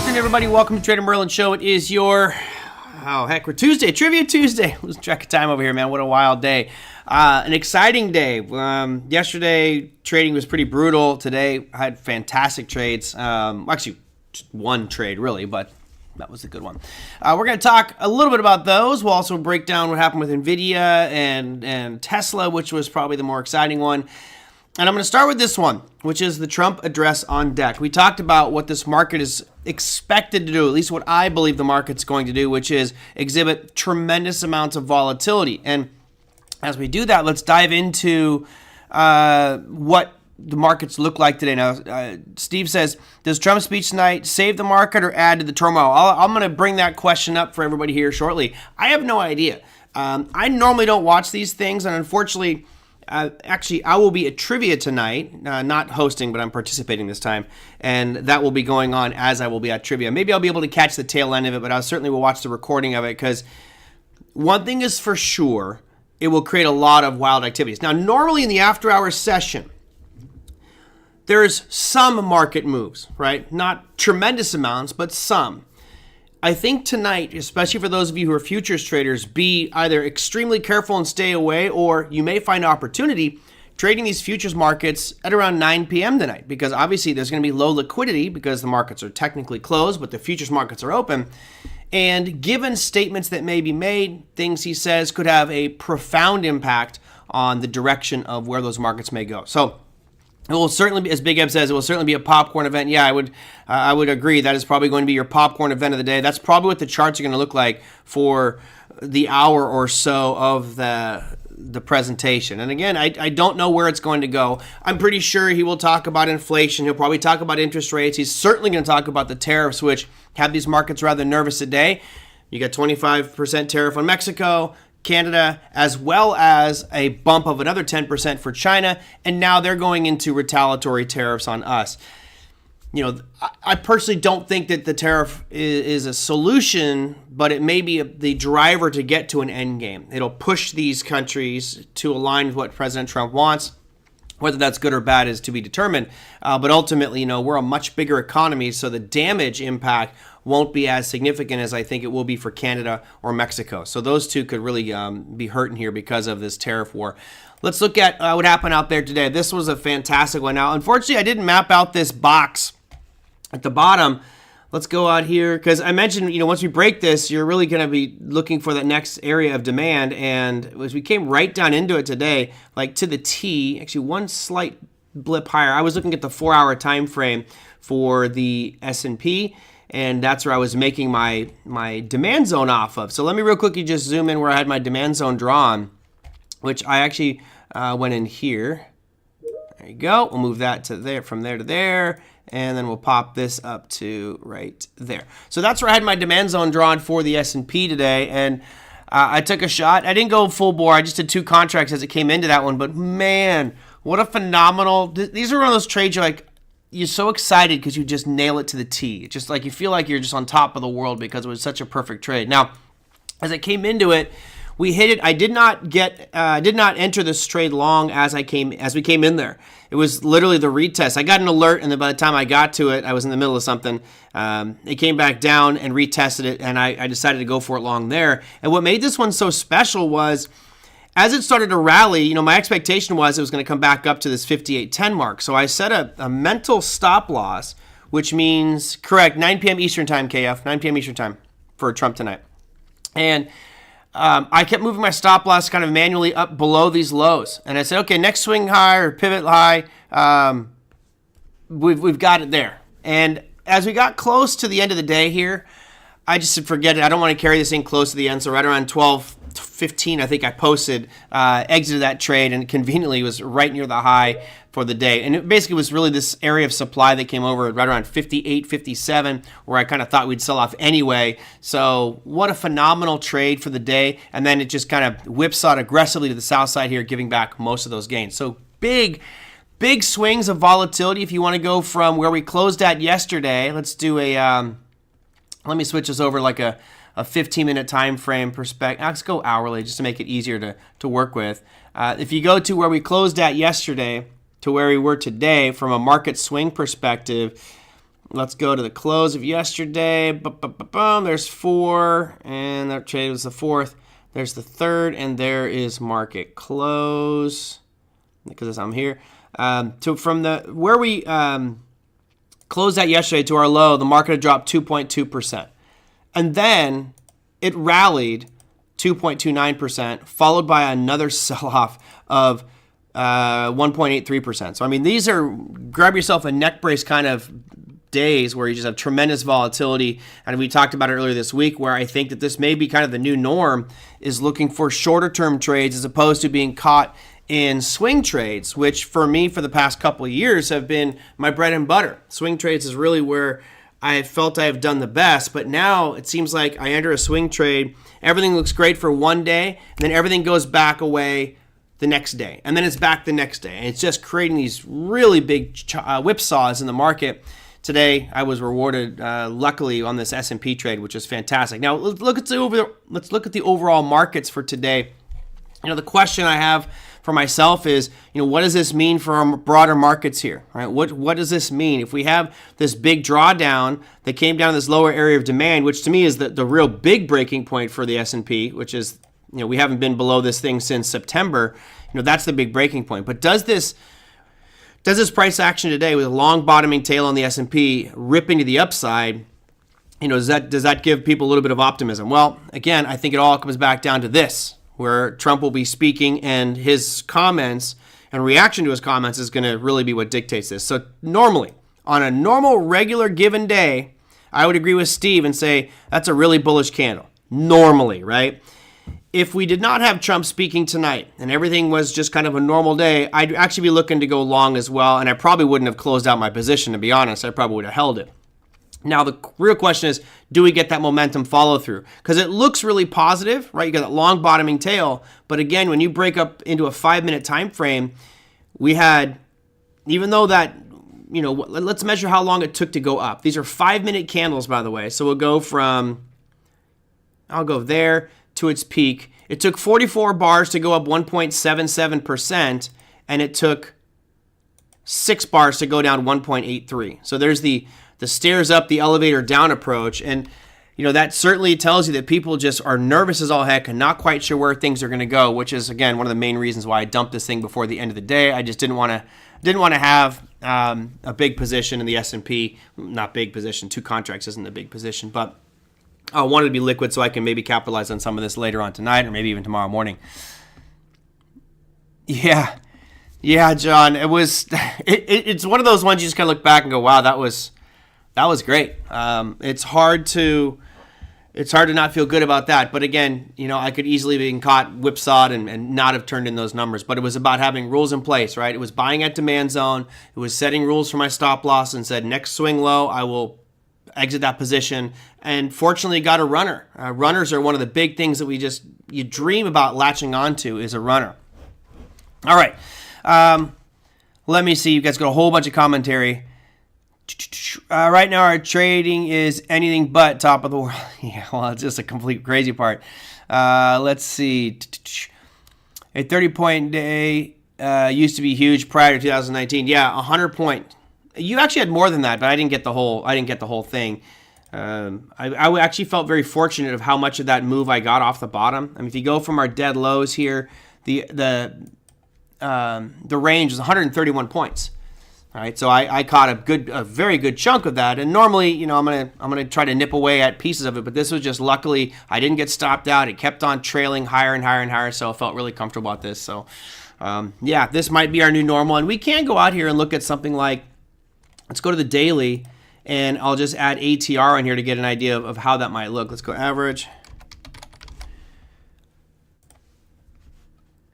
afternoon, everybody. Welcome to Trader Merlin Show. It is your, we're Tuesday, Trivia Tuesday. Losing track of time over here, man. What a wild day. An exciting day. Yesterday, trading was pretty brutal. Today, I had fantastic trades. Actually, just one trade, really, but that was a good one. We're going to talk a little bit about those. We'll also break down what happened with Nvidia and Tesla, which was probably the more exciting one. And I'm going to start with this one, which is the Trump address on deck. We talked about what this market is expected to do, at least what I believe the market's going to do, which is exhibit tremendous amounts of volatility. And as we do that, let's dive into what the markets look like today. Now, Steve says, does Trump's speech tonight save the market or add to the turmoil? I'm going to bring that question up for everybody here shortly. I have no idea. I normally don't watch these things, and unfortunately, I will be at trivia tonight, not hosting, but I'm participating this time, and that will be going on as I will be at trivia. Maybe I'll be able to catch the tail end of it, but I certainly will watch the recording of it, because one thing is for sure, it will create a lot of wild activities. Now, normally in the after-hours session, there's some market moves, right? Not tremendous amounts, but some. I think tonight, especially for those of you who are futures traders, be either extremely careful and stay away, or you may find opportunity trading these futures markets at around 9 p.m. tonight, because obviously there's going to be low liquidity because the markets are technically closed, but the futures markets are open. And given statements that may be made, things he says could have a profound impact on the direction of where those markets may go. So it will certainly be, as Big Eb says, it will certainly be a popcorn event. Yeah, I would agree. That is probably going to be your popcorn event of the day. That's probably what the charts are going to look like for the hour or so of the presentation. And again, I don't know where it's going to go. I'm pretty sure he will talk about inflation. He'll probably talk about interest rates. He's certainly going to talk about the tariffs, which have these markets rather nervous today. You got 25% tariff on Mexico, Canada, as well as a bump of another 10% for China, and now they're going into retaliatory tariffs on us. You know, I personally don't think that the tariff is a solution, but it may be the driver to get to an end game. It'll push these countries to align with what President Trump wants. Whether that's good or bad is to be determined. But ultimately, we're a much bigger economy, so the damage impact won't be as significant as I think it will be for Canada or Mexico. So those two could really be hurting here because of this tariff war. Let's look at what happened out there today. This was a fantastic one. Now, unfortunately, I didn't map out this box at the bottom. Let's go out here, because I mentioned, once we break this, you're really going to be looking for the next area of demand. And as we came right down into it today, like to the T, actually one slight blip higher. I was looking at the 4-hour time frame for the S&P, and that's where I was making my demand zone off of. So let me real quickly just zoom in where I had my demand zone drawn, which I actually went in here. There you go. We'll move that to there, from there to there. And then we'll pop this up to right there. So that's where I had my demand zone drawn for the S&P today. And I took a shot. I didn't go full bore. I just did 2 contracts as it came into that one. But man, what a phenomenal. These are one of those trades you're so excited because you just nail it to the T. It's just like you feel like you're just on top of the world because it was such a perfect trade. Now, as I came into it, we hit it. I did not enter this trade long as we came in there. It was literally the retest. I got an alert, and then by the time I got to it, I was in the middle of something. It came back down and retested it, and I decided to go for it long there. And what made this one so special was, as it started to rally, my expectation was it was going to come back up to this 58.10 mark. So I set a mental stop loss, which means, correct, 9 p.m. Eastern time, KF, 9 p.m. Eastern time for Trump tonight. And I kept moving my stop loss kind of manually up below these lows. And I said, okay, next swing high or pivot high, we've got it there. And as we got close to the end of the day here, I just said, forget it. I don't want to carry this thing close to the end. So right around 12:15, I think I posted, exited that trade, and conveniently was right near the high for the day. And it basically was really this area of supply that came over right around 58, 57, where I kind of thought we'd sell off anyway. So what a phenomenal trade for the day. And then it just kind of whipsawed aggressively to the south side here, giving back most of those gains. So big swings of volatility. If you want to go from where we closed at yesterday, let's do let me switch this over like a 15-minute time frame perspective. Let's go hourly just to make it easier to work with. If you go to where we closed at yesterday to where we were today from a market swing perspective, Let's go to the close of yesterday. Boom, there's 4, and that trade was the 4th. There's the 3rd, and there is market close. Because I'm here. So from where we closed at yesterday to our low, the market had dropped 2.2%. And then it rallied 2.29%, followed by another sell-off of 1.83%. So, I mean, these are grab yourself a neck brace kind of days where you just have tremendous volatility. And we talked about it earlier this week, where I think that this may be kind of the new norm, is looking for shorter term trades as opposed to being caught in swing trades, which for me for the past couple of years have been my bread and butter. Swing trades is really where I felt I have done the best, but now it seems like I enter a swing trade, everything looks great for one day, and then everything goes back away the next day, and then it's back the next day, and it's just creating these really big whipsaws in the market. Today, I was rewarded, luckily, on this S&P trade, which is fantastic. Now, let's look at the overall markets for today. The question I have for myself is, what does this mean for our broader markets here? Right? What does this mean? If we have this big drawdown that came down to this lower area of demand, which to me is the real big breaking point for the S&P, which is, we haven't been below this thing since September. That's the big breaking point. But does this price action today with a long bottoming tail on the S&P ripping to the upside, does that give people a little bit of optimism? Well, again, I think it all comes back down to this, where Trump will be speaking, and his comments and reaction to his comments is going to really be what dictates this. So normally, on a normal, regular given day, I would agree with Steve and say that's a really bullish candle. Normally, right? If we did not have Trump speaking tonight and everything was just kind of a normal day, I'd actually be looking to go long as well, and I probably wouldn't have closed out my position, to be honest. I probably would have held it. Now, the real question is, do we get that momentum follow through? Because it looks really positive, right? You got that long bottoming tail. But again, when you break up into a 5-minute time frame, we had, even though that, let's measure how long it took to go up. These are 5-minute candles, by the way. So we'll go I'll go there to its peak. It took 44 bars to go up 1.77%, and it took 6 bars to go down 1.83. So there's the stairs up, the elevator down approach. And, that certainly tells you that people just are nervous as all heck and not quite sure where things are going to go, which is, again, one of the main reasons why I dumped this thing before the end of the day. I just didn't want to have a big position in the S&P. Not big position. 2 contracts isn't a big position, but I wanted to be liquid so I can maybe capitalize on some of this later on tonight or maybe even tomorrow morning. Yeah, John. It's one of those ones you just kind of look back and go, wow, that was great. It's hard to not feel good about that. But again, I could easily be caught whipsawed and not have turned in those numbers. But it was about having rules in place, right? It was buying at demand zone. It was setting rules for my stop loss and said, next swing low, I will exit that position. And fortunately got a runner. Runners are one of the big things that you dream about latching onto is a runner. All right. Let me see. You guys got a whole bunch of commentary. Right now, our trading is anything but top of the world. Yeah, well, it's just a complete crazy part. Let's see. A 30-point day used to be huge prior to 2019. Yeah, 100 point. You actually had more than that, but I didn't get the whole thing. I actually felt very fortunate of how much of that move I got off the bottom. I mean, if you go from our dead lows here, the range is 131 points. All right, so I caught a very good chunk of that, and normally, I'm gonna try to nip away at pieces of it, but this was just luckily I didn't get stopped out. It kept on trailing higher and higher and higher, so I felt really comfortable about this. So, this might be our new normal, and we can go out here and look at something like, let's go to the daily, and I'll just add ATR on here to get an idea of how that might look. Let's go average.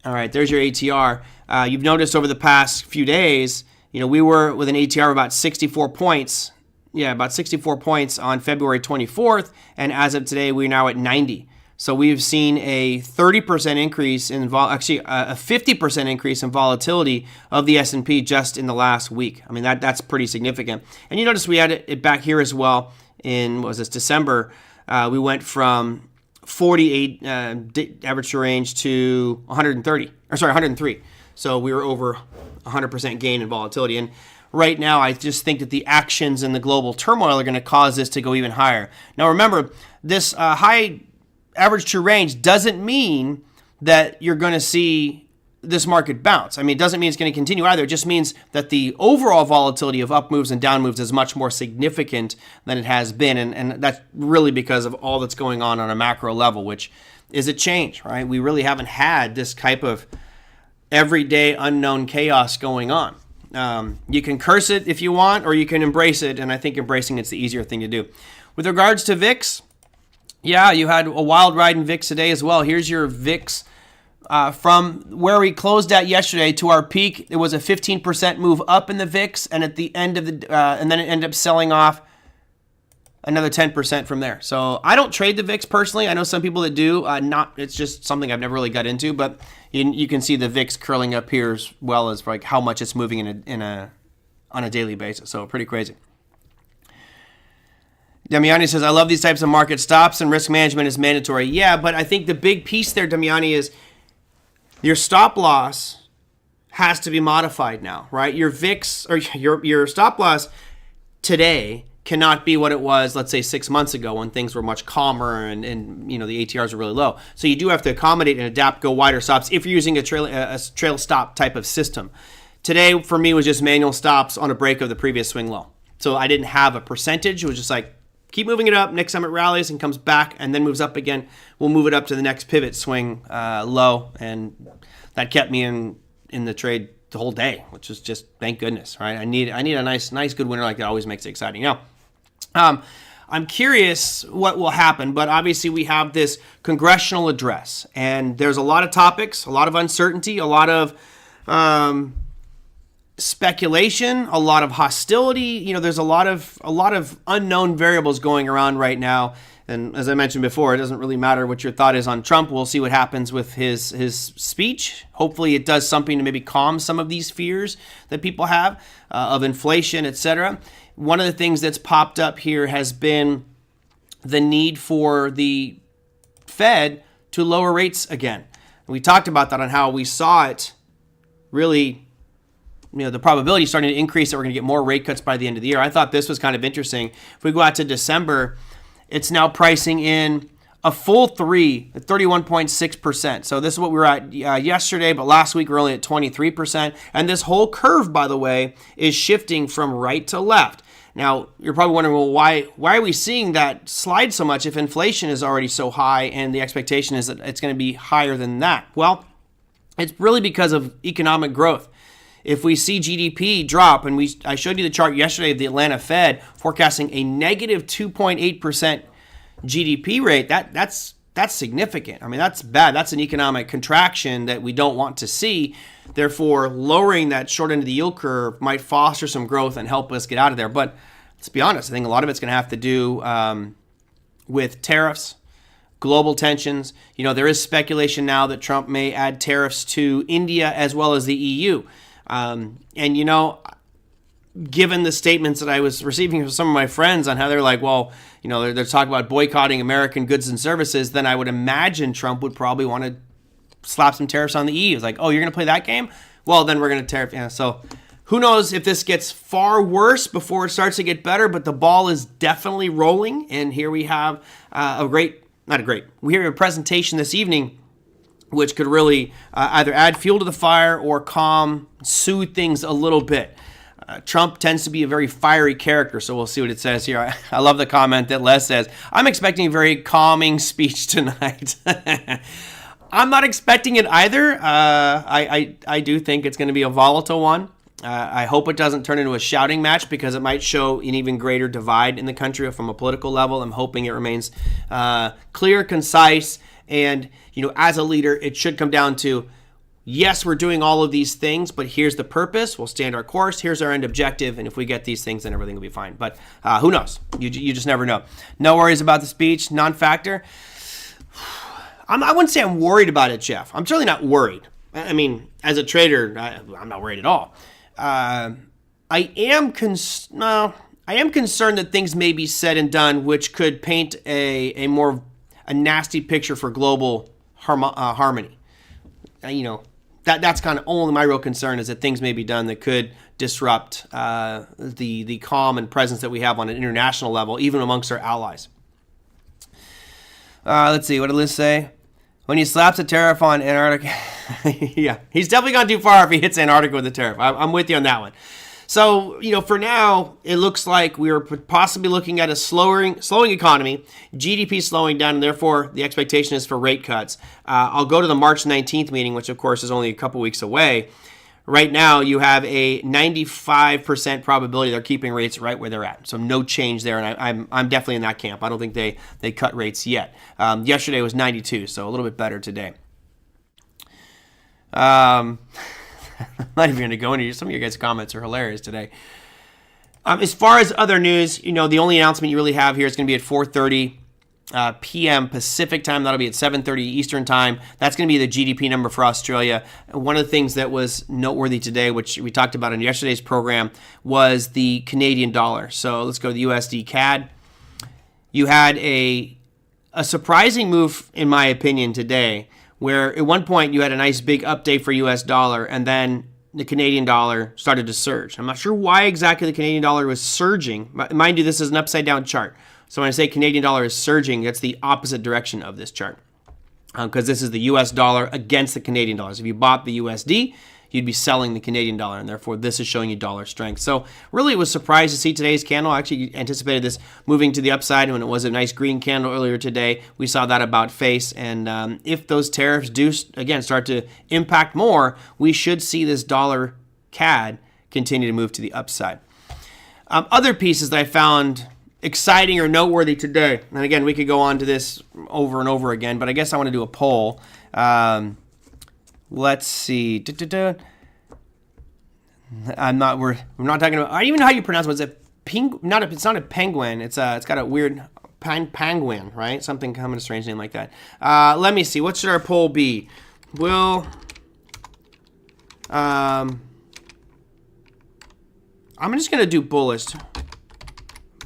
All right, there's your ATR. You've noticed over the past few days, we were with an ATR of about 64 points. Yeah, about 64 points on February 24th. And as of today, we're now at 90. So we've seen a 30% increase a 50% increase in volatility of the S&P just in the last week. I mean, that's pretty significant. And you notice we had it back here as well in, December. We went from 48 average range to 103. So we were over 100% gain in volatility. And right now, I just think that the actions and the global turmoil are going to cause this to go even higher. Now, remember, this high average true range doesn't mean that you're going to see this market bounce. I mean, it doesn't mean it's going to continue either. It just means that the overall volatility of up moves and down moves is much more significant than it has been. And that's really because of all that's going on a macro level, which is a change, right? We really haven't had this type of everyday unknown chaos going on. You can curse it if you want, or you can embrace it. And I think embracing it's the easier thing to do. With regards to VIX, yeah, you had a wild ride in VIX today as well. Here's your VIX. From where we closed at yesterday to our peak, it was a 15% move up in the VIX, and at the end of the and then it ended up selling off another 10% from there. So I don't trade the VIX personally. I know some people that do. It's just something I've never really got into. But you can see the VIX curling up here as well as like how much it's moving on a daily basis. So pretty crazy. Damiani says, I love these types of market stops and risk management is mandatory. Yeah, but I think the big piece there, Damiani, is your stop loss has to be modified now, right? Your VIX or your stop loss today cannot be what it was, let's say 6 months ago when things were much calmer and the ATRs were really low. So you do have to accommodate and adapt, go wider stops if you're using a trail stop type of system. Today for me was just manual stops on a break of the previous swing low. So I didn't have a percentage. It was just like, keep moving it up. Next time it rallies and comes back and then moves up again, we'll move it up to the next pivot swing low. And that kept me in the trade the whole day, which is just, thank goodness, right? I need a nice good winner like that. Always makes it exciting. Now, I'm curious what will happen, but obviously we have this congressional address, and there's a lot of topics, a lot of uncertainty, a lot of speculation, a lot of hostility. There's a lot of unknown variables going around right now. And as I mentioned before, it doesn't really matter what your thought is on Trump. We'll see what happens with his speech. Hopefully it does something to maybe calm some of these fears that people have of inflation, etc. One of the things that's popped up here has been the need for the Fed to lower rates again. And we talked about that on how we saw it really, the probability starting to increase that we're going to get more rate cuts by the end of the year. I thought this was kind of interesting. If we go out to December, it's now pricing in a full 3 at 31.6%. So this is what we were at yesterday, but last week we were only at 23%. And this whole curve, by the way, is shifting from right to left. Now, you're probably wondering, well, why are we seeing that slide so much if inflation is already so high and the expectation is that it's going to be higher than that? Well, it's really because of economic growth. If we see GDP drop, and I showed you the chart yesterday of the Atlanta Fed forecasting a negative 2.8% GDP rate, that's significant. I mean, that's bad. That's an economic contraction that we don't want to see. Therefore, lowering that short end of the yield curve might foster some growth and help us get out of there. But let's be honest, I think a lot of it's going to have to do with tariffs, global tensions. There is speculation now that Trump may add tariffs to India as well as the EU. Given the statements that I was receiving from some of my friends on how they're like, well, they're talking about boycotting American goods and services, then I would imagine Trump would probably want to slap some tariffs on the EU. It's like, oh, you're going to play that game? Well, then we're going to tariff. Yeah, so who knows if this gets far worse before it starts to get better, but the ball is definitely rolling. And here we have we have a presentation this evening which could really either add fuel to the fire or soothe things a little bit. Trump tends to be a very fiery character, so we'll see what it says here. I love the comment that Les says, I'm expecting a very calming speech tonight. I'm not expecting it either. I do think it's going to be a volatile one. I hope it doesn't turn into a shouting match because it might show an even greater divide in the country from a political level. I'm hoping it remains clear, concise, and as a leader, it should come down to, yes, we're doing all of these things, but here's the purpose. We'll stand our course. Here's our end objective. And if we get these things, then everything will be fine. But who knows? You just never know. No worries about the speech. Non-factor. I wouldn't say I'm worried about it, Jeff. I'm certainly not worried. I mean, as a trader, I'm not worried at all. I am concerned that things may be said and done, which could paint a nasty picture for global harmony. that's kind of only my real concern, is that things may be done that could disrupt the calm and presence that we have on an international level, even amongst our allies. Let's see, what did Liz say? When he slaps a tariff on Antarctica, yeah, he's definitely gone too far if he hits Antarctica with a tariff. I'm with you on that one. So, for now, it looks like we are possibly looking at a slowing economy, GDP slowing down, and therefore the expectation is for rate cuts. I'll go to the March 19th meeting, which of course is only a couple weeks away. Right now, you have a 95% probability they're keeping rates right where they're at. So no change there, and I'm definitely in that camp. I don't think they cut rates yet. Yesterday was 92, so a little bit better today. I'm not even going to go into some of your guys' comments are hilarious today. As far as other news, the only announcement you really have here is going to be at 4:30 p.m. Pacific time. That'll be at 7:30 Eastern time. That's going to be the GDP number for Australia. One of the things that was noteworthy today, which we talked about in yesterday's program, was the Canadian dollar. So let's go to the USD CAD. You had a surprising move, in my opinion, today, where at one point you had a nice big update for US dollar, and then the Canadian dollar started to surge. I'm not sure why exactly the Canadian dollar was surging. Mind you, this is an upside down chart. So when I say Canadian dollar is surging, that's the opposite direction of this chart, because this is the US dollar against the Canadian dollars. If you bought the USD, you'd be selling the Canadian dollar, and therefore this is showing you dollar strength. So really was surprised to see today's candle. I actually anticipated this moving to the upside when it was a nice green candle earlier today. We saw that about face, and if those tariffs do, again, start to impact more, we should see this dollar CAD continue to move to the upside. Other pieces that I found exciting or noteworthy today, and again, we could go on to this over and over again, but I guess I want to do a poll. Let's see. We're not talking about. I don't even know how you pronounce it. Is it it's not a penguin. It's got a weird penguin, right? Something coming, a strange name like that. Let me see. What should our poll be? I'm just gonna do bullish.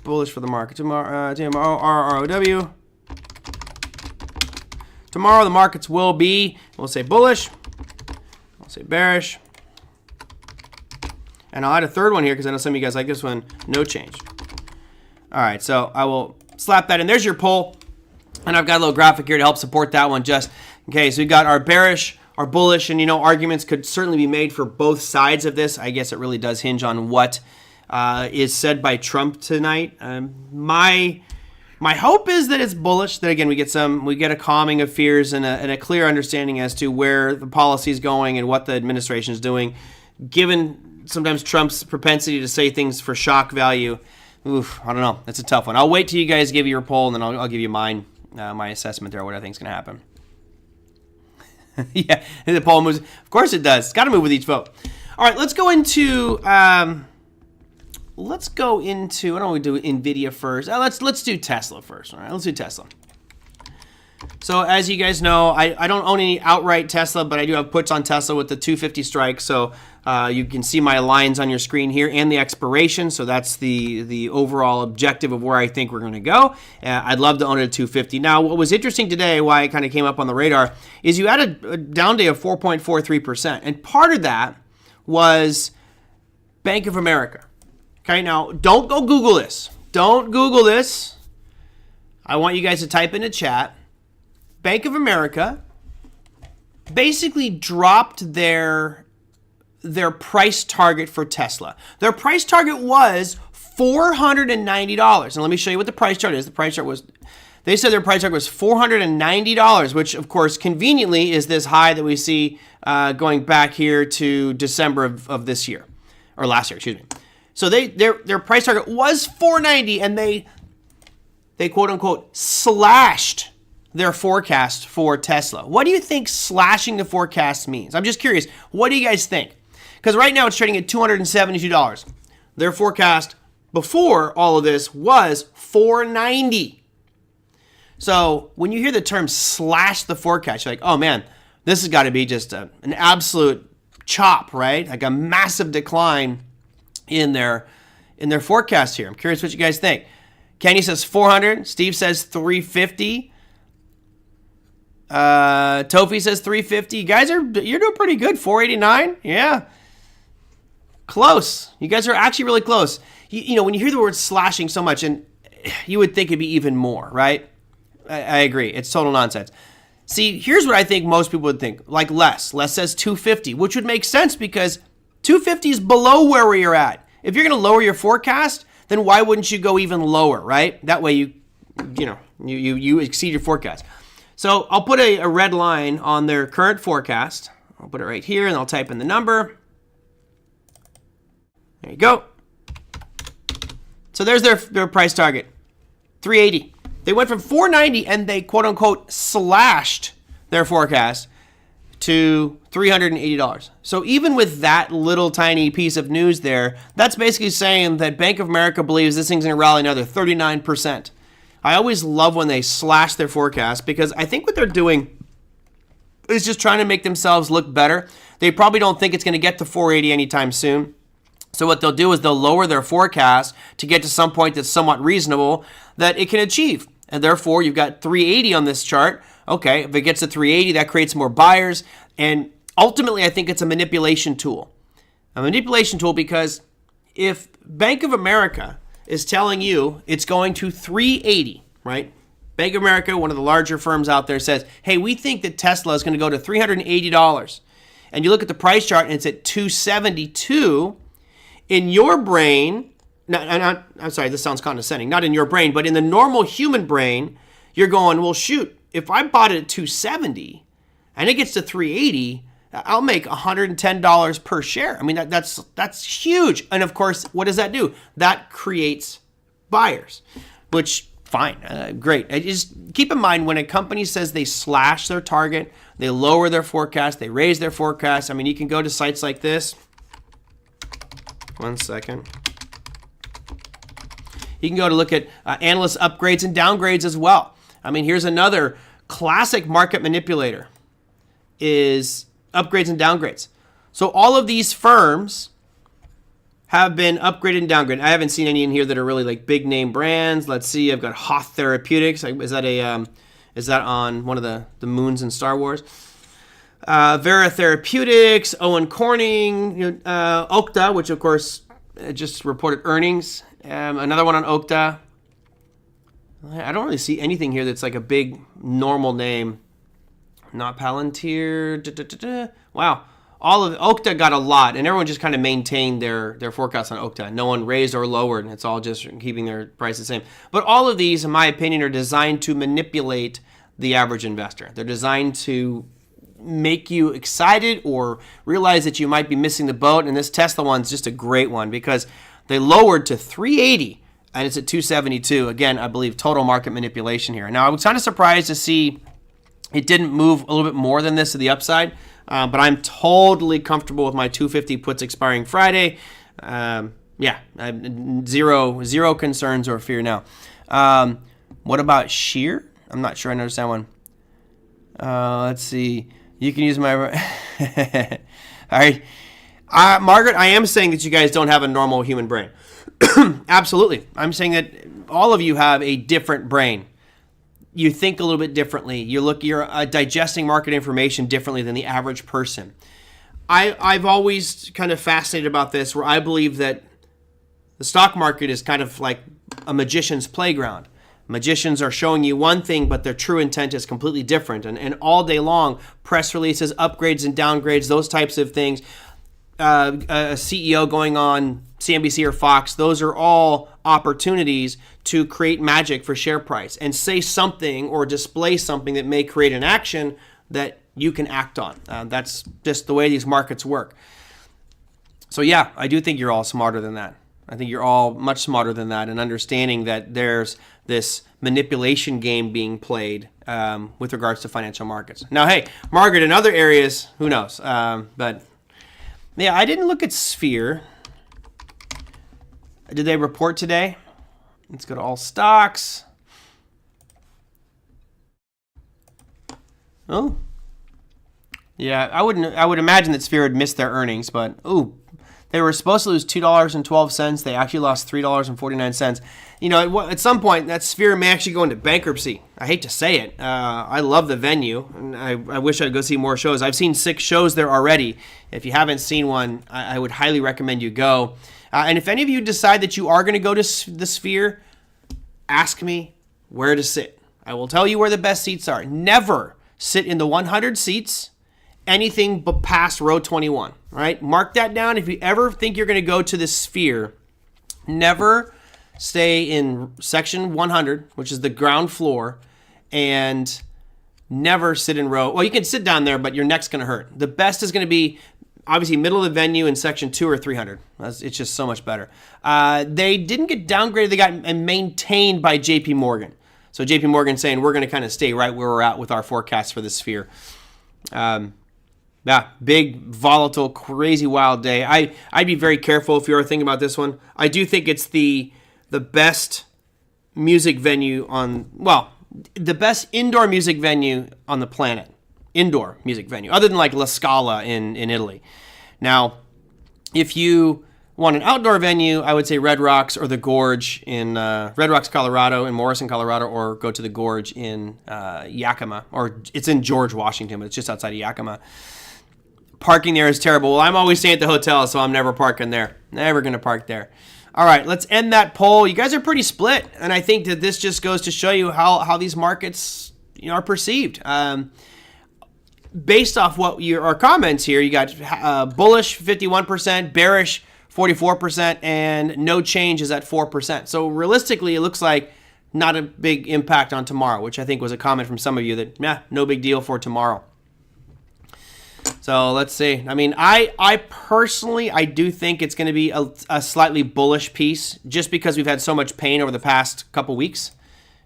Bullish for the market tomorrow. RROW. Tomorrow the markets will be. We'll say bullish. I'll say bearish. And I'll add a third one here because I know some of you guys like this one. No change. All right, so I will slap that in. There's your poll. And I've got a little graphic here to help support that one just in case. We got our bearish, our bullish, and arguments could certainly be made for both sides of this. I guess it really does hinge on what is said by Trump tonight. My hope is that it's bullish. That again, we get a calming of fears and a clear understanding as to where the policy is going and what the administration is doing. Given sometimes Trump's propensity to say things for shock value, I don't know. That's a tough one. I'll wait till you guys give your poll, and then I'll give you mine, my assessment there, what I think is going to happen. Yeah, the poll moves. Of course it does. It's got to move with each vote. All right, let's go into. Why don't we do Nvidia first? Let's do Tesla first. All right, let's do Tesla. So as you guys know, I don't own any outright Tesla, but I do have puts on Tesla with the 250 strike. So you can see my lines on your screen here and the expiration. So that's the overall objective of where I think we're going to go. I'd love to own it at 250. Now, what was interesting today, why it kind of came up on the radar, is you had a down day of 4.43%. And part of that was Bank of America. Okay, now don't go Google this. Don't Google this. I want you guys to type in the chat. Bank of America basically dropped their price target for Tesla. Their price target was $490. And let me show you what the price chart is. They said their price target was $490, which of course conveniently is this high that we see going back here to December of this year, or last year, excuse me. So their price target was $490, and they quote unquote slashed their forecast for Tesla. What do you think slashing the forecast means? I'm just curious. What do you guys think? Because right now it's trading at $272. Their forecast before all of this was $490. So when you hear the term slash the forecast, you're like, oh man, this has got to be just an absolute chop, right? Like a massive decline in their forecast here. I'm curious what you guys think. Kenny says 400. Steve says 350. Tofi says 350. You guys you're doing pretty good. 489. Yeah. Close. You guys are actually really close. You know, when you hear the word slashing so much, and you would think it'd be even more, right? I agree. It's total nonsense. See, here's what I think most people would think. Like Les. Les says 250, which would make sense because 250 is below where you're at. If you're going to lower your forecast, then why wouldn't you go even lower, right? That way you exceed your forecast. So I'll put a red line on their current forecast. I'll put it right here, and I'll type in the number. There you go. So there's their price target, 380. They went from 490 and they quote unquote slashed their forecast to $380. So even with that little tiny piece of news there, that's basically saying that Bank of America believes this thing's going to rally another 39%. I always love when they slash their forecast because I think what they're doing is just trying to make themselves look better. They probably don't think it's going to get to 480 anytime soon. So what they'll do is they'll lower their forecast to get to some point that's somewhat reasonable that it can achieve. And therefore, you've got 380 on this chart. Okay, if it gets to 380, that creates more buyers. And ultimately, I think it's a manipulation tool. A manipulation tool because if Bank of America is telling you it's going to 380, right? Bank of America, one of the larger firms out there, says, hey, we think that Tesla is going to go to $380. And you look at the price chart and it's at 272. In your brain, I'm sorry, this sounds condescending. Not in your brain, but in the normal human brain, you're going, well, shoot, if I bought it at 270 and it gets to 380, I'll make $110 per share. I mean, that's huge. And of course, what does that do? That creates buyers, which fine, great. Just keep in mind when a company says they slash their target, they lower their forecast, they raise their forecast. I mean, you can go to sites like this. 1 second. You can go to look at analyst upgrades and downgrades as well. I mean, here's another classic market manipulator is upgrades and downgrades. So all of these firms have been upgraded and downgraded. I haven't seen any in here that are really like big name brands. Let's see. I've got Hoth Therapeutics. Is that on one of the moons in Star Wars? Vera Therapeutics, Owen Corning, Okta, which of course just reported earnings. Another one on Okta. I don't really see anything here that's like a big normal name. Not Palantir. Wow. All of Okta got a lot, and everyone just kind of maintained their forecast on Okta. No one raised or lowered, and it's all just keeping their price the same. But all of these, in my opinion, are designed to manipulate the average investor. They're designed to make you excited or realize that you might be missing the boat. And this Tesla one's just a great one because they lowered to 380 and it's at 272. Again, I believe total market manipulation here. Now, I was kind of surprised to see it didn't move a little bit more than this to the upside, but I'm totally comfortable with my 250 puts expiring Friday. Yeah, zero concerns or fear now. What about shear? I'm not sure I understand one. Let's see. You can use my... All right. Margaret, I am saying that you guys don't have a normal human brain. Absolutely. I'm saying that all of you have a different brain. You think a little bit differently. You're digesting market information differently than the average person. I've always kind of fascinated about this, where I believe that the stock market is kind of like a magician's playground. Magicians are showing you one thing, but their true intent is completely different. And all day long, press releases, upgrades and downgrades, those types of things, a CEO going on CNBC or Fox, those are all opportunities to create magic for share price and say something or display something that may create an action that you can act on. That's just the way these markets work. So yeah, I do think you're all smarter than that. I think you're all much smarter than that, and understanding that there's this manipulation game being played with regards to financial markets. Now, hey, Margaret, in other areas, who knows? But yeah, I didn't look at Sphere. Did they report today? Let's go to all stocks. Oh, yeah, I would imagine that Sphere would miss their earnings, but ooh, They were supposed to lose $2.12. They actually lost $3.49. At some point, that sphere may actually go into bankruptcy. I hate to say it. I love the venue, and I wish I'd go see more shows. I've seen 6 shows there already. If you haven't seen one, I would highly recommend you go. And if any of you decide that you are going to go to the sphere, ask me where to sit. I will tell you where the best seats are. Never sit in the 100 seats, anything but past row 21. Right? Mark that down. If you ever think you're going to go to the sphere, never stay in section 100, which is the ground floor, and never sit in row. Well, you can sit down there, but your neck's going to hurt. The best is going to be obviously middle of the venue in section 2 or 300. It's just so much better. They didn't get downgraded. They got maintained by JP Morgan. So JP Morgan saying we're going to kind of stay right where we're at with our forecast for the sphere. Yeah, big, volatile, crazy, wild day. I'd be very careful if you are thinking about this one. I do think it's the best music venue the best indoor music venue on the planet. Indoor music venue, other than like La Scala in Italy. Now, if you want an outdoor venue, I would say Red Rocks or the Gorge in Red Rocks, Colorado, in Morrison, Colorado, or go to the Gorge in Yakima, or it's in George, Washington, but it's just outside of Yakima. Parking there is terrible. Well, I'm always staying at the hotel, so I'm never parking there. Never going to park there. All right, let's end that poll. You guys are pretty split, and I think that this just goes to show you how these markets are perceived. Based off what our comments here, you got bullish 51%, bearish 44%, and no change is at 4%. So realistically, it looks like not a big impact on tomorrow, which I think was a comment from some of you that, no big deal for tomorrow. So let's see. I mean, I personally, I do think it's going to be a slightly bullish piece just because we've had so much pain over the past couple weeks.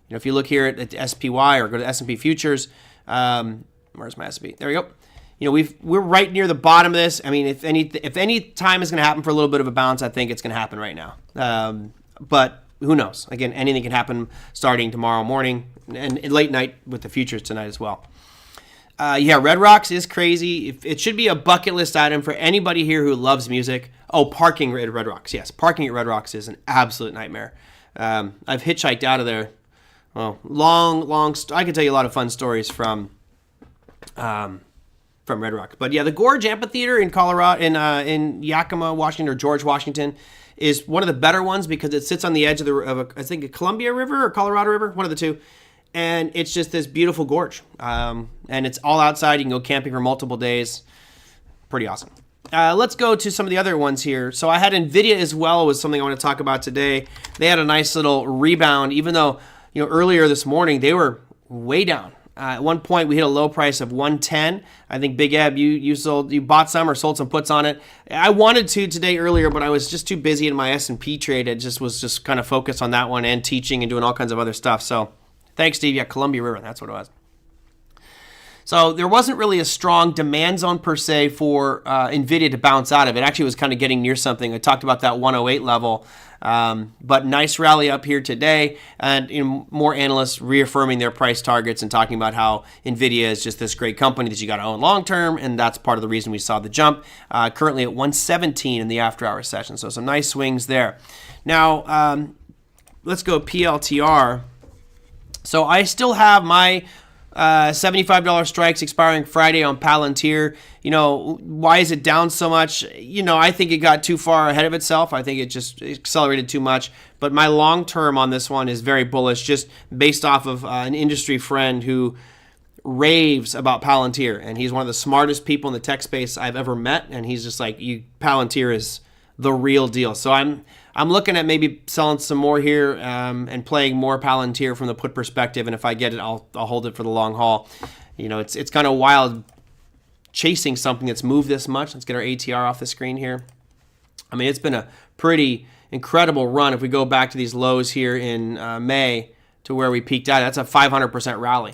If you look here at the SPY or go to S&P futures, where's my S&P? There we go. We're right near the bottom of this. I mean, if any time is going to happen for a little bit of a bounce, I think it's going to happen right now. But who knows? Again, anything can happen starting tomorrow morning and late night with the futures tonight as well. Red Rocks is crazy. It should be a bucket list item for anybody here who loves music. Oh, parking at Red Rocks. Yes, parking at Red Rocks is an absolute nightmare. I've hitchhiked out of there. Well, I could tell you a lot of fun stories from Red Rocks. But yeah, the Gorge Amphitheater in Colorado, in Yakima, Washington, or George, Washington, is one of the better ones because it sits on the edge of a Columbia River or Colorado River, one of the two. And it's just this beautiful gorge. And it's all outside. You can go camping for multiple days. Pretty awesome. Let's go to some of the other ones here. So I had Nvidia as well, was something I want to talk about today. They had a nice little rebound, even though earlier this morning they were way down. At one point we hit a low price of 110. I think Big Eb, you bought some or sold some puts on it. I wanted to today earlier, but I was just too busy in my S&P trade. It was kind of focused on that one and teaching and doing all kinds of other stuff. So thanks, Steve. Yeah, Columbia River, that's what it was. So there wasn't really a strong demand zone per se for Nvidia to bounce out of. It actually was kind of getting near something. I talked about that 108 level. But nice rally up here today, and more analysts reaffirming their price targets and talking about how Nvidia is just this great company that you got to own long term, and that's part of the reason we saw the jump. Currently at 117 in the after-hour session, so some nice swings there. Now, let's go PLTR. So I still have my $75 strikes expiring Friday on Palantir. Why is it down so much? I think it got too far ahead of itself. I think it just accelerated too much. But my long term on this one is very bullish, just based off of an industry friend who raves about Palantir. And he's one of the smartest people in the tech space I've ever met. And he's just like, Palantir is the real deal. So I'm looking at maybe selling some more here and playing more Palantir from the put perspective. And if I get it, I'll hold it for the long haul. It's kind of wild chasing something that's moved this much. Let's get our ATR off the screen here. I mean, it's been a pretty incredible run. If we go back to these lows here in May to where we peaked out, that's a 500% rally.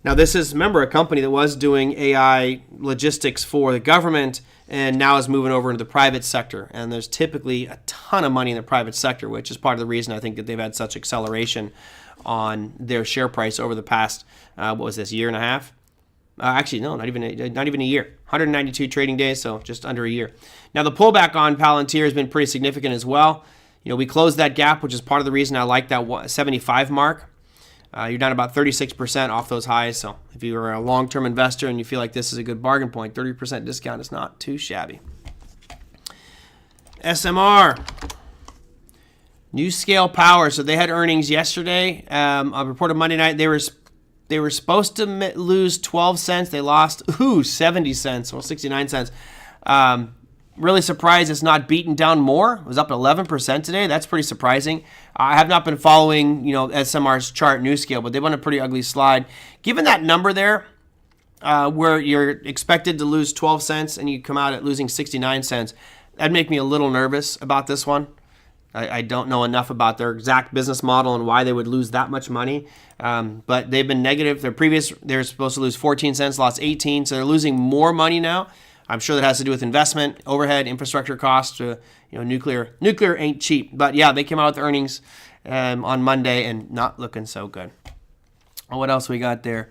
Now, this is, remember, a company that was doing AI logistics for the government and now is moving over into the private sector. And there's typically a ton of money in the private sector, which is part of the reason I think that they've had such acceleration on their share price over the past, year and a half? Actually, no, not even a year. 192 trading days, so just under a year. Now, the pullback on Palantir has been pretty significant as well. We closed that gap, which is part of the reason I like that 75 mark. You're down about 36% off those highs. So if you're a long-term investor and you feel like this is a good bargain point, 30% discount is not too shabby. SMR. New Scale Power. So they had earnings yesterday. I reported Monday night. They were supposed to lose 12 cents. They lost 70 cents, or 69 cents. Really surprised it's not beaten down more. It was up 11% today. That's pretty surprising. I have not been following, SMR's chart New Scale, but they went a pretty ugly slide. Given that number there, where you're expected to lose 12 cents and you come out at losing 69 cents, that'd make me a little nervous about this one. I don't know enough about their exact business model and why they would lose that much money. But they've been negative. They're supposed to lose 14 cents, lost 18, so they're losing more money now. I'm sure that has to do with investment, overhead, infrastructure costs. Nuclear ain't cheap. But yeah, they came out with earnings on Monday and not looking so good. What else we got there?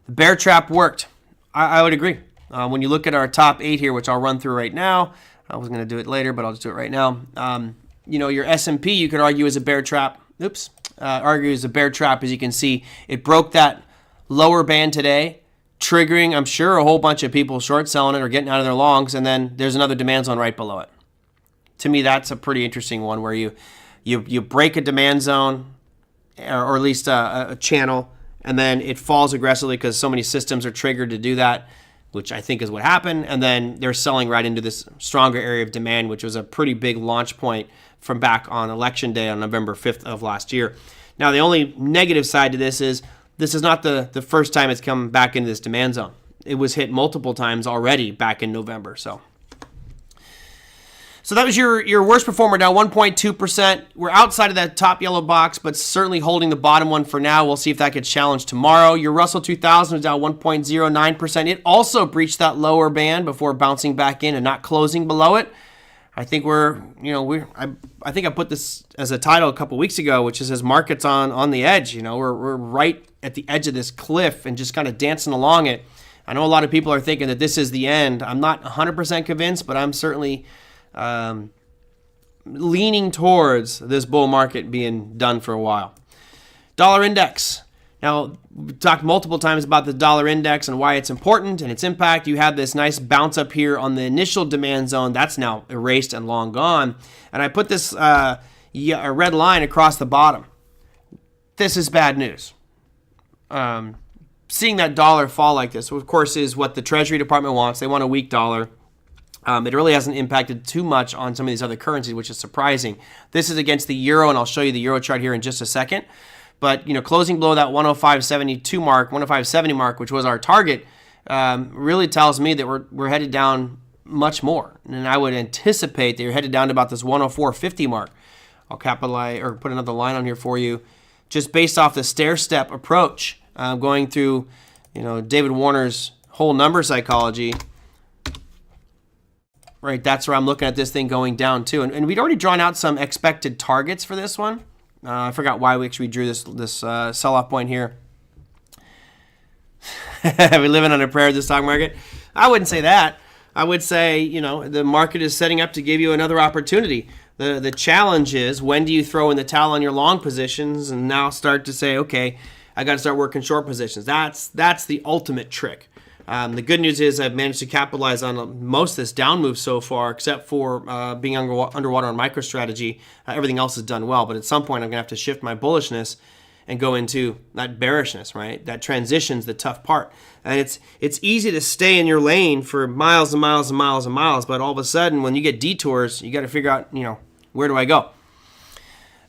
The bear trap worked. I would agree. When you look at our top 8 here, which I'll run through right now, I was going to do it later, but I'll just do it right now. Your S&P, you could argue is a bear trap. Argue is a bear trap. As you can see, it broke that lower band today, triggering, I'm sure, a whole bunch of people short selling it or getting out of their longs, and then there's another demand zone right below it. To me, that's a pretty interesting one where you break a demand zone, or at least a channel, and then it falls aggressively because so many systems are triggered to do that, which I think is what happened, and then they're selling right into this stronger area of demand, which was a pretty big launch point from back on election day on November 5th of last year. Now, the only negative side to this is not the first time it's come back into this demand zone. It was hit multiple times already back in November. So that was your worst performer, down 1.2%. We're outside of that top yellow box, but certainly holding the bottom one for now. We'll see if that gets challenged tomorrow. Your Russell 2000 is down 1.09%. It also breached that lower band before bouncing back in and not closing below it. I think I think I put this as a title a couple weeks ago, which says markets on the edge. We're right at the edge of this cliff and just kind of dancing along it. I know a lot of people are thinking that this is the end. I'm not 100% convinced, but I'm certainly leaning towards this bull market being done for a while. Dollar index. Now, we talked multiple times about the dollar index and why it's important and its impact. You had this nice bounce up here on the initial demand zone. That's now erased and long gone. And I put this a red line across the bottom. This is bad news. Seeing that dollar fall like this, of course, is what the Treasury Department wants. They want a weak dollar. It really hasn't impacted too much on some of these other currencies, which is surprising. This is against the euro, and I'll show you the euro chart here in just a second. But closing below that 105.72 mark, 105.70 mark, which was our target, really tells me that we're headed down much more. And I would anticipate that you're headed down to about this 104.50 mark. I'll capitalize or put another line on here for you, just based off the stair-step approach, going through, David Warner's whole number psychology. Right, that's where I'm looking at this thing going down too. And we'd already drawn out some expected targets for this one. I forgot why we actually drew this sell-off point here. Are we living on a prayer of the stock market? I wouldn't say that. I would say, the market is setting up to give you another opportunity. The challenge is, when do you throw in the towel on your long positions and now start to say, okay, I got to start working short positions. That's the ultimate trick. The good news is I've managed to capitalize on most of this down move so far, except for being underwater on MicroStrategy. Everything else is done well, but at some point I'm going to have to shift my bullishness and go into that bearishness, right? That transition's the tough part. And it's easy to stay in your lane for miles and miles and miles and miles, but all of a sudden when you get detours, you got to figure out, where do I go?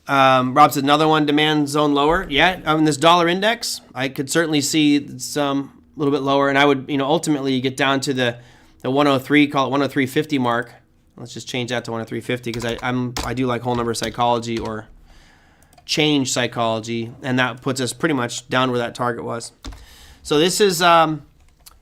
Rob said another one, demand zone lower. Yeah, in this dollar index, I could certainly see some a little bit lower, and I would, ultimately you get down to the 103, call it 103.50 mark. Let's just change that to 103.50 because I do like whole number psychology or change psychology, and that puts us pretty much down where that target was. So this is kind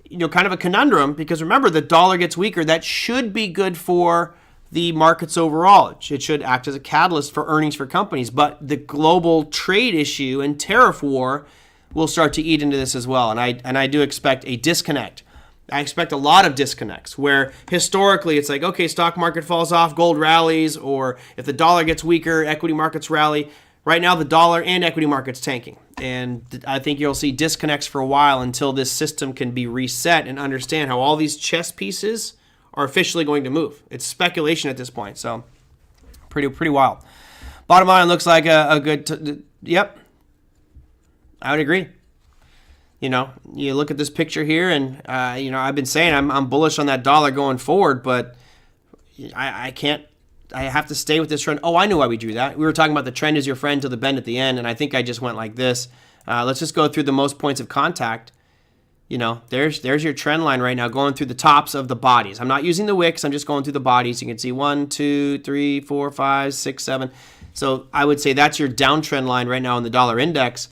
of a conundrum, because remember, the dollar gets weaker. That should be good for the markets overall. It should act as a catalyst for earnings for companies, but the global trade issue and tariff war will start to eat into this as well. And I do expect a disconnect. I expect a lot of disconnects where historically it's like, okay, stock market falls off, gold rallies, or if the dollar gets weaker, equity markets rally. Right now, the dollar and equity market's tanking. And I think you'll see disconnects for a while until this system can be reset and understand how all these chess pieces are officially going to move. It's speculation at this point, so pretty wild. Bottom line looks like a good, yep, I would agree. You know, you look at this picture here, and I've been saying I'm bullish on that dollar going forward, but I can't. I have to stay with this trend. Oh, I knew why we drew that. We were talking about the trend is your friend till the bend at the end, and I think I just went like this. Let's just go through the most points of contact. You know, there's your trend line right now going through the tops of the bodies. I'm not using the wicks. I'm just going through the bodies. You can see 1, 2, 3, 4, 5, 6, 7. So I would say that's your downtrend line right now in the dollar index.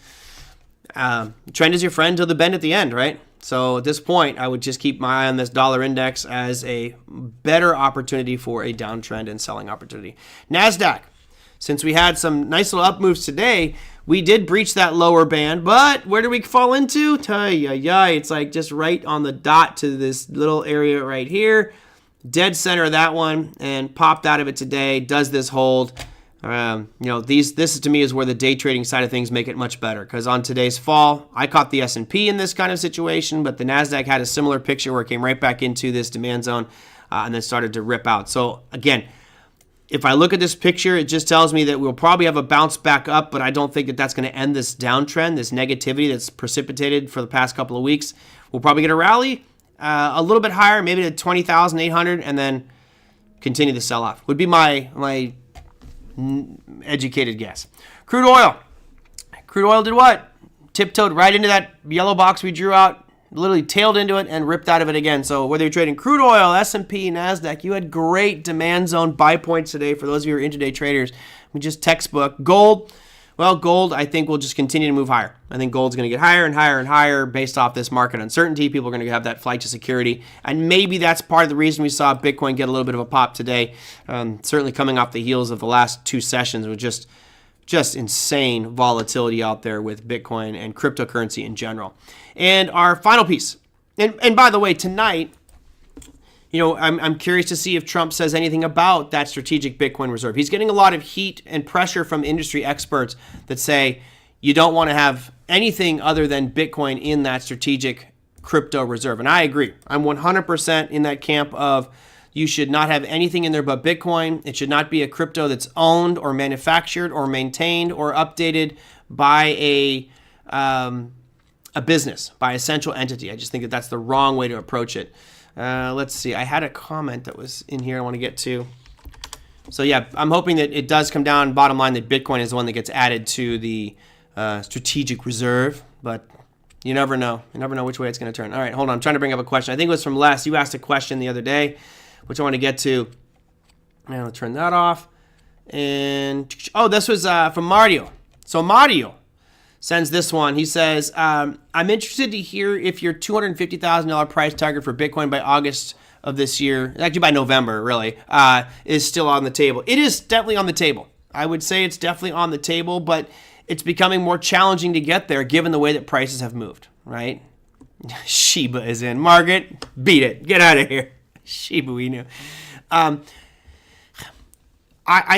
Trend is your friend till the bend at the end, right? So at this point, I would just keep my eye on this dollar index as a better opportunity for a downtrend and selling opportunity. NASDAQ, since we had some nice little up moves today, we did breach that lower band, but where do we fall into? It's like just right on the dot to this little area right here. Dead center of that one, and popped out of it today. Does this hold? This to me is where the day trading side of things make it much better, because on today's fall, I caught the S&P in this kind of situation, but the NASDAQ had a similar picture where it came right back into this demand zone and then started to rip out. So again, if I look at this picture, it just tells me that we'll probably have a bounce back up, but I don't think that that's going to end this downtrend, this negativity that's precipitated for the past couple of weeks. We'll probably get a rally a little bit higher, maybe to 20,800, and then continue the sell-off. Would be my educated guess. Crude oil did what? Tiptoed right into that yellow box we drew out, literally tailed into it and ripped out of it again. So whether you're trading crude oil, S&P, NASDAQ, you had great demand zone buy points today for those of you who are intraday traders. We just textbook. Gold, I think will just continue to move higher. I think gold's going to get higher and higher and higher based off this market uncertainty. People are going to have that flight to security. And maybe that's part of the reason we saw Bitcoin get a little bit of a pop today. Certainly coming off the heels of the last two sessions with just insane volatility out there with Bitcoin and cryptocurrency in general. And our final piece. And by the way, tonight, I'm curious to see if Trump says anything about that strategic Bitcoin reserve. He's getting a lot of heat and pressure from industry experts that say you don't want to have anything other than Bitcoin in that strategic crypto reserve. And I agree. I'm 100% in that camp of you should not have anything in there but Bitcoin. It should not be a crypto that's owned or manufactured or maintained or updated by a business, by a central entity. I just think that that's the wrong way to approach it. Let's see. I had a comment that was in here I want to get to. So yeah, I'm hoping that it does come down, bottom line, that Bitcoin is the one that gets added to the strategic reserve, but you never know. You never know which way it's going to turn. All right, hold on. I'm trying to bring up a question. I think it was from Les. You asked a question the other day, which I want to get to. And I'll turn that off. And, this was from Mario. So Mario sends this one. He says, I'm interested to hear if your $250,000 price target for Bitcoin by August of this year, actually by November, really, is still on the table. It is definitely on the table. I would say it's definitely on the table, but it's becoming more challenging to get there given the way that prices have moved, right? Shiba is in. Margaret, beat it. Get out of here. Shiba, we knew. I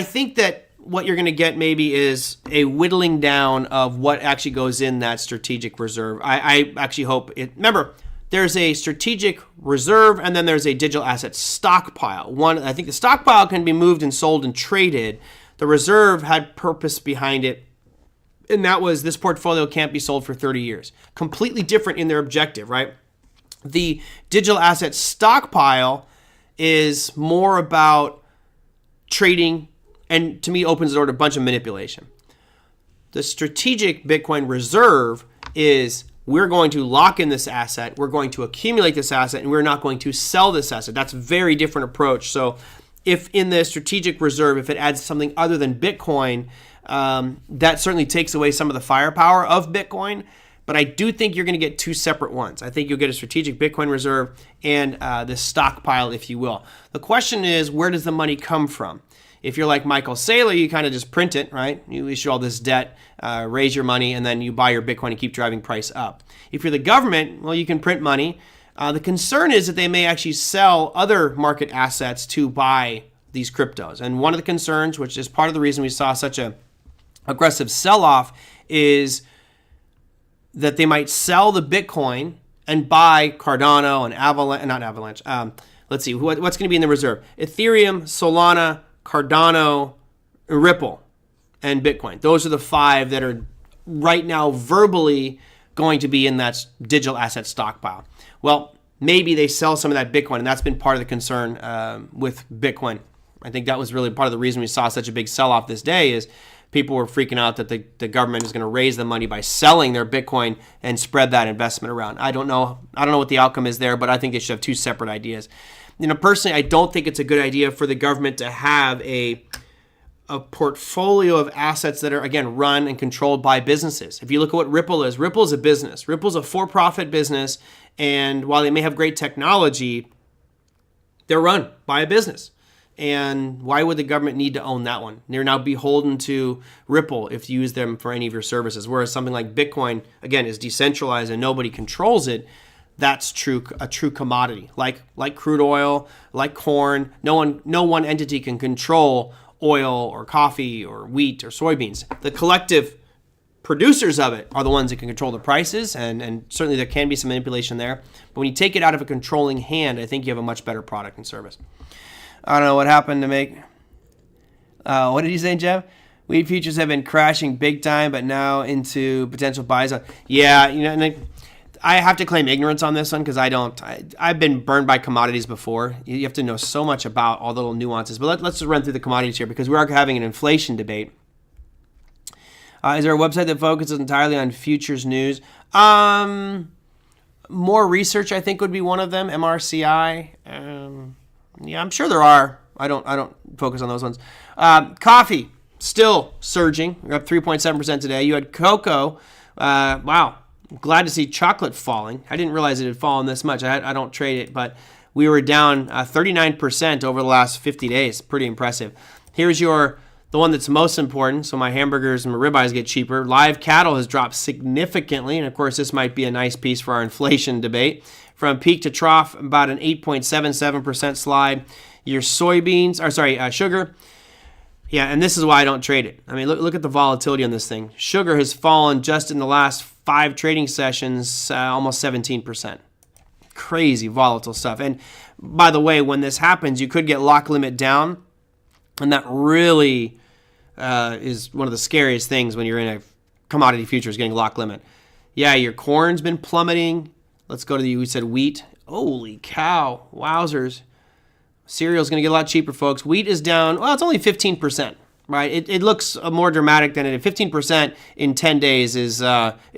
think that what you're going to get maybe is a whittling down of what actually goes in that strategic reserve. I actually hope it. Remember, there's a strategic reserve and then there's a digital asset stockpile. I think the stockpile can be moved and sold and traded. The reserve had purpose behind it, and that was this portfolio can't be sold for 30 years. Completely different in their objective, right? The digital asset stockpile is more about trading, and to me opens the door to a bunch of manipulation. The strategic Bitcoin reserve is we're going to lock in this asset, we're going to accumulate this asset, and we're not going to sell this asset. That's a very different approach. So if in the strategic reserve, if it adds something other than Bitcoin, that certainly takes away some of the firepower of Bitcoin. But I do think you're going to get two separate ones. I think you'll get a strategic Bitcoin reserve and the stockpile, if you will. The question is, where does the money come from? If you're like Michael Saylor, you kind of just print it, right? You issue all this debt, raise your money, and then you buy your Bitcoin and keep driving price up. If you're the government, well, you can print money. The concern is that they may actually sell other market assets to buy these cryptos. And one of the concerns, which is part of the reason we saw such a aggressive sell-off, is that they might sell the Bitcoin and buy Cardano and Avalanche. Let's see, what's going to be in the reserve? Ethereum, Solana, Cardano, Ripple, and Bitcoin. Those are the 5 that are right now verbally going to be in that digital asset stockpile. Well, maybe they sell some of that Bitcoin, and that's been part of the concern with Bitcoin. I think that was really part of the reason we saw such a big sell-off this day is people were freaking out that the government is going to raise the money by selling their Bitcoin and spread that investment around. I don't know what the outcome is there, but I think they should have 2 separate ideas. Personally, I don't think it's a good idea for the government to have a portfolio of assets that are, again, run and controlled by businesses. If you look at what Ripple is a business. Ripple's a for-profit business, and while they may have great technology, they're run by a business. And why would the government need to own that one? They're now beholden to Ripple if you use them for any of your services. Whereas something like Bitcoin, again, is decentralized and nobody controls it. That's a true commodity. Like crude oil, like corn. No one entity can control oil or coffee or wheat or soybeans. The collective producers of it are the ones that can control the prices, and certainly there can be some manipulation there. But when you take it out of a controlling hand, I think you have a much better product and service. I don't know what happened to make. What did you say, Jeff? Wheat futures have been crashing big time, but now into potential buys. Yeah, and I have to claim ignorance on this one because I've been burned by commodities before. You have to know so much about all the little nuances. But let's just run through the commodities here because we are having an inflation debate. Is there a website that focuses entirely on futures news? More research, I think, would be one of them. MRCI. Yeah, I'm sure there are. I don't focus on those ones. Coffee, still surging. We're up 3.7% today. You had cocoa. Wow. Glad to see chocolate falling. I didn't realize it had fallen this much. I don't trade it, but we were down 39% over the last 50 days. Pretty impressive. Here's the one that's most important. So my hamburgers and my ribeyes get cheaper. Live cattle has dropped significantly. And of course, this might be a nice piece for our inflation debate. From peak to trough, about an 8.77% slide. Your sugar. Yeah, and this is why I don't trade it. I mean, look at the volatility on this thing. Sugar has fallen just in the last 5 trading sessions, almost 17%. Crazy volatile stuff. And by the way, when this happens, you could get lock limit down. And that really is one of the scariest things when you're in a commodity futures getting lock limit. Yeah, your corn's been plummeting. Let's go to we said wheat. Holy cow. Wowzers. Cereal's going to get a lot cheaper, folks. Wheat is down. Well, it's only 15%, right? It looks more dramatic than it. 15% in 10 days is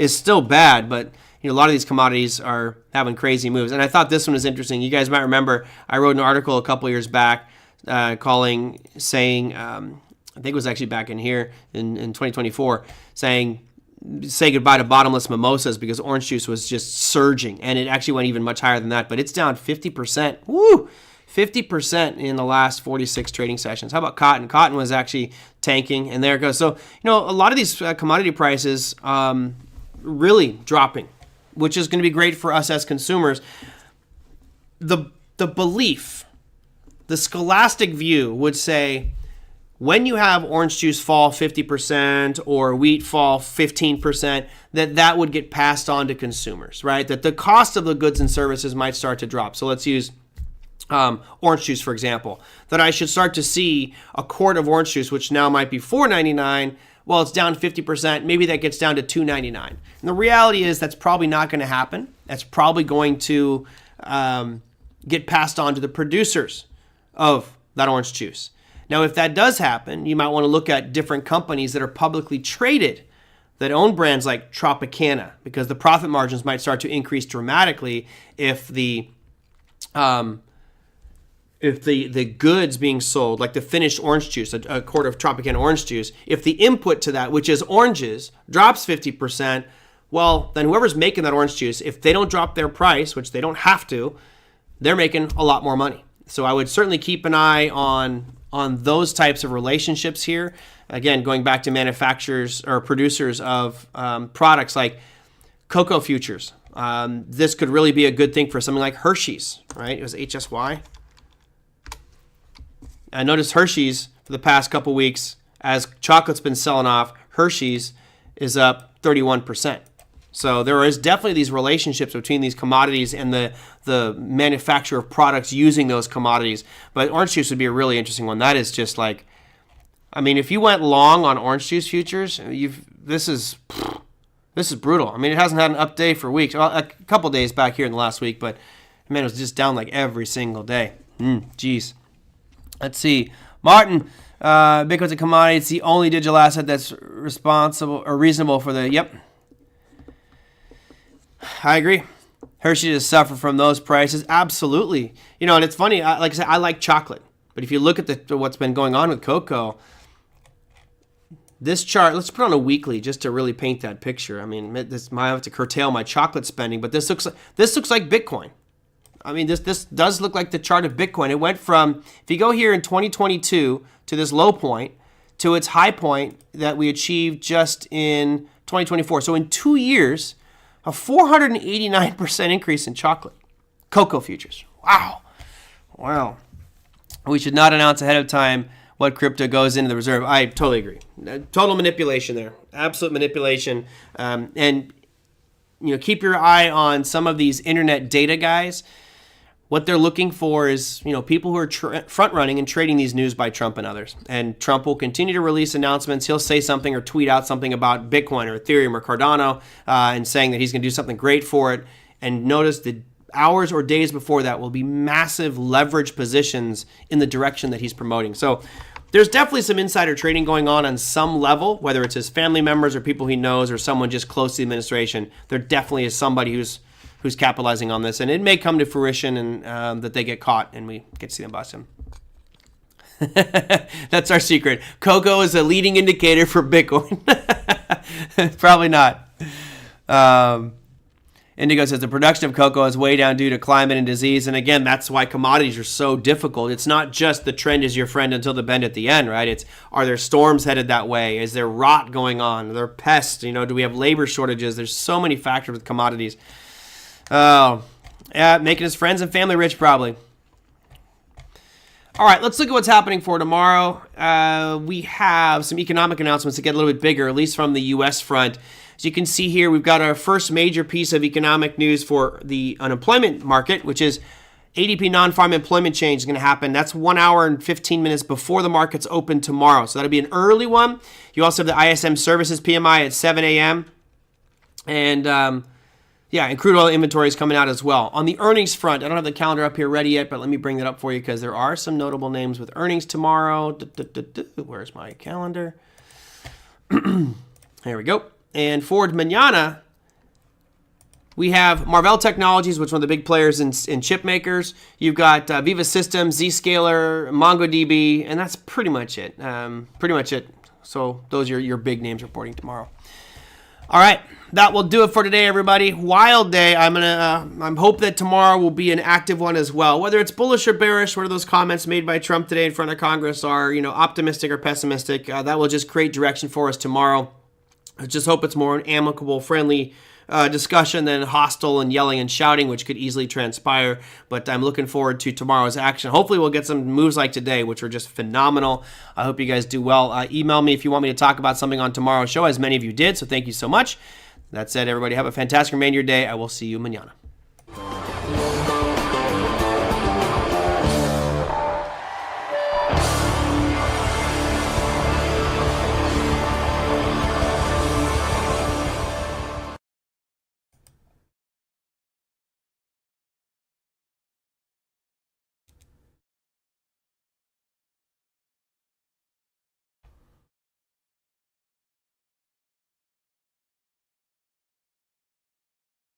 still bad, but a lot of these commodities are having crazy moves. And I thought this one was interesting. You guys might remember I wrote an article a couple years back saying, I think it was actually back in here in 2024, saying say goodbye to bottomless mimosas because orange juice was just surging, and it actually went even much higher than that, but it's down 50%. Woo! 50% in the last 46 trading sessions. How about cotton? Cotton was actually tanking, and there it goes. So, a lot of these commodity prices really dropping, which is going to be great for us as consumers. The belief, the scholastic view would say when you have orange juice fall 50% or wheat fall 15%, that would get passed on to consumers, right? That the cost of the goods and services might start to drop. So let's use orange juice, for example, that I should start to see a quart of orange juice, which now might be $4.99. Well, it's down 50%. Maybe that gets down to $2.99. And the reality is that's probably not going to happen. That's probably going to get passed on to the producers of that orange juice. Now, if that does happen, you might want to look at different companies that are publicly traded that own brands like Tropicana, because the profit margins might start to increase dramatically if the goods being sold, like the finished orange juice, a quart of Tropicana orange juice, if the input to that, which is oranges, drops 50%, well, then whoever's making that orange juice, if they don't drop their price, which they don't have to, they're making a lot more money. So I would certainly keep an eye on on those types of relationships here. Again, going back to manufacturers or producers of products like cocoa futures. This could really be a good thing for something like Hershey's, right? It was HSY. I noticed Hershey's for the past couple weeks, as chocolate's been selling off, Hershey's is up 31%. So there is definitely these relationships between these commodities and the manufacturer of products using those commodities. But orange juice would be a really interesting one. That is just like, I mean, if you went long on orange juice futures, this is brutal. I mean, it hasn't had an up day for weeks. Well, a couple days back here in the last week, but man, it was just down like every single day. Geez. Let's see. Martin, Bitcoin's a commodity. It's the only digital asset that's responsible or reasonable for the, yep. I agree. Hershey has suffered from those prices. Absolutely. You know, and it's funny. Like I said, I like chocolate. But if you look at what's been going on with cocoa, this chart, let's put on a weekly just to really paint that picture. I mean, this might have to curtail my chocolate spending, but this looks like Bitcoin. I mean, this does look like the chart of Bitcoin. It went from, if you go here in 2022 to this low point to its high point that we achieved just in 2024. So in 2 years, a 489% increase in chocolate. Cocoa futures. Wow. We should not announce ahead of time what crypto goes into the reserve. I totally agree. Total manipulation there. Absolute manipulation. And you know, keep your eye on some of these internet data guys. What they're looking for is, you know, people who are front running and trading these news by Trump and others. And Trump will continue to release announcements. He'll say something or tweet out something about Bitcoin or Ethereum or Cardano and saying that he's going to do something great for it. And notice the hours or days before that will be massive leverage positions in the direction that he's promoting. So there's definitely some insider trading going on some level, whether it's his family members or people he knows or someone just close to the administration. There definitely is somebody who's capitalizing on this, and it may come to fruition and that they get caught and we get to see them bust him. That's our secret. Cocoa is a leading indicator for Bitcoin. Probably not. Indigo says the production of cocoa is way down due to climate and disease. And again, that's why commodities are so difficult. It's not just the trend is your friend until the bend at the end, right? It's, are there storms headed that way? Is there rot going on? Are there pests? You know, do we have labor shortages? There's so many factors with commodities. Oh, yeah, making his friends and family rich probably. All right, let's look at what's happening for tomorrow. We have some economic announcements that get a little bit bigger, at least from the U.S. front. As you can see here, we've got our first major piece of economic news for the unemployment market, which is ADP non-farm employment change is going to happen. That's 1 hour and 15 minutes before the markets open tomorrow. So that'll be an early one. You also have the ISM services PMI at 7 a.m. And and crude oil inventory is coming out as well. On the earnings front, I don't have the calendar up here ready yet, but let me bring that up for you because there are some notable names with earnings tomorrow. Where's my calendar? Here we go. And for mañana, we have Marvell Technologies, which is one of the big players in chip makers. You've got Viva Systems, Zscaler, MongoDB, and that's pretty much it. So those are your big names reporting tomorrow. All right, that will do it for today, everybody. Wild day. I'm hope that tomorrow will be an active one as well. Whether it's bullish or bearish, what are those comments made by Trump today in front of Congress are, optimistic or pessimistic? That will just create direction for us tomorrow. I just hope it's more an amicable, friendly discussion than hostile and yelling and shouting, which could easily transpire. But I'm looking forward to tomorrow's action. Hopefully we'll get some moves like today, which were just phenomenal. I hope you guys do well. Email me if you want me to talk about something on tomorrow's show, as many of you did. So thank you so much. That said, everybody have a fantastic remainder of your day. I will see you mañana.